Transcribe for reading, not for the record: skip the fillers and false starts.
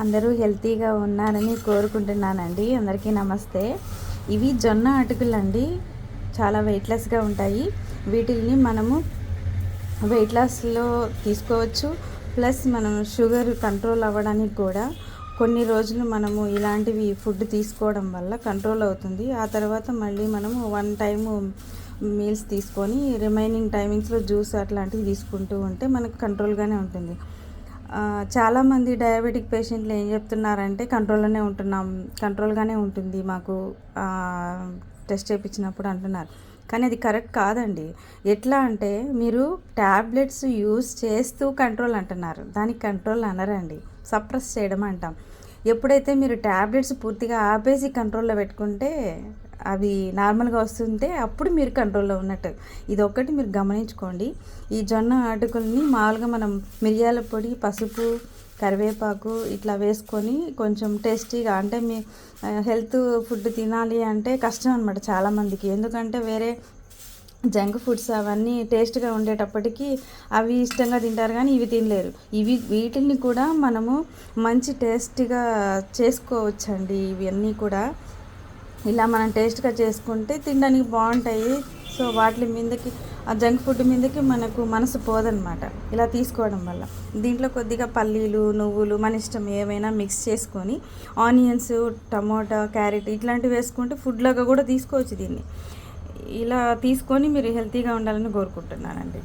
అందరూ హెల్తీగా ఉన్నారని కోరుకుంటున్నానండి. అందరికీ నమస్తే. ఇవి జొన్న అటుకులండి. చాలా వెయిట్‌లెస్‌గా ఉంటాయి. వీటిల్ని మనము వెయిట్ లాస్‌లో తీసుకోవచ్చు. ప్లస్ మనం షుగర్ కంట్రోల్ అవ్వడానికి కూడా కొన్ని రోజులు మనము ఇలాంటివి ఫుడ్ తీసుకోవడం వల్ల కంట్రోల్ అవుతుంది. ఆ తర్వాత మళ్ళీ మనము వన్ టైము మీల్స్ తీసుకొని రిమైనింగ్ టైమింగ్స్‌లో జ్యూస్ అట్లాంటివి తీసుకుంటూ ఉంటే మనకు కంట్రోల్‌గానే ఉంటుంది. చాలామంది డయాబెటిక్ పేషెంట్లు ఏం చెప్తున్నారంటే కంట్రోల్గానే ఉంటుంది మాకు టెస్ట్ చేయించినప్పుడు అంటున్నారు. కానీ అది కరెక్ట్ కాదండి. ఎట్లా అంటే మీరు ట్యాబ్లెట్స్ యూస్ చేస్తూ కంట్రోల్ అంటున్నారు, దానికి కంట్రోల్ అనరండి, సప్రెస్ చేయడం అంటాం. ఎప్పుడైతే మీరు ట్యాబ్లెట్స్ పూర్తిగా ఆపేసి కంట్రోల్లో పెట్టుకుంటే అవి నార్మల్గా వస్తుంటే అప్పుడు మీరు కంట్రోల్లో ఉన్నట్టు. ఇది ఒక్కటి మీరు గమనించుకోండి. ఈ జొన్న అటుకుల్ని మామూలుగా మనం మిరియాల పొడి, పసుపు, కరివేపాకు ఇట్లా వేసుకొని కొంచెం టేస్టీగా, అంటే మీ హెల్త్ ఫుడ్ తినాలి అంటే కష్టం అనమాట చాలామందికి. ఎందుకంటే వేరే జంక్ ఫుడ్స్ అవన్నీ టేస్ట్గా ఉండేటప్పటికీ అవి ఇష్టంగా తింటారు, కానీ ఇవి తినలేరు. వీటిని కూడా మనము మంచి టేస్టీగా చేసుకోవచ్చండి. ఇవన్నీ కూడా ఇలా మనం టేస్ట్గా చేసుకుంటే తినడానికి బాగుంటాయి. సో వాటి మీదకి, ఆ జంక్ ఫుడ్ మీదకి మనకు మనసు పోదనమాట ఇలా తీసుకోవడం వల్ల. దీంట్లో కొద్దిగా పల్లీలు, నువ్వులు మన ఇష్టం ఏమైనా మిక్స్ చేసుకొని, ఆనియన్స్, టమోటా, క్యారెట్ ఇట్లాంటివి వేసుకుంటే ఫుడ్ లాగా కూడా తీసుకోవచ్చు దీన్ని. ఇలా తీసుకొని మీరు హెల్తీగా ఉండాలని కోరుకుంటున్నానండి.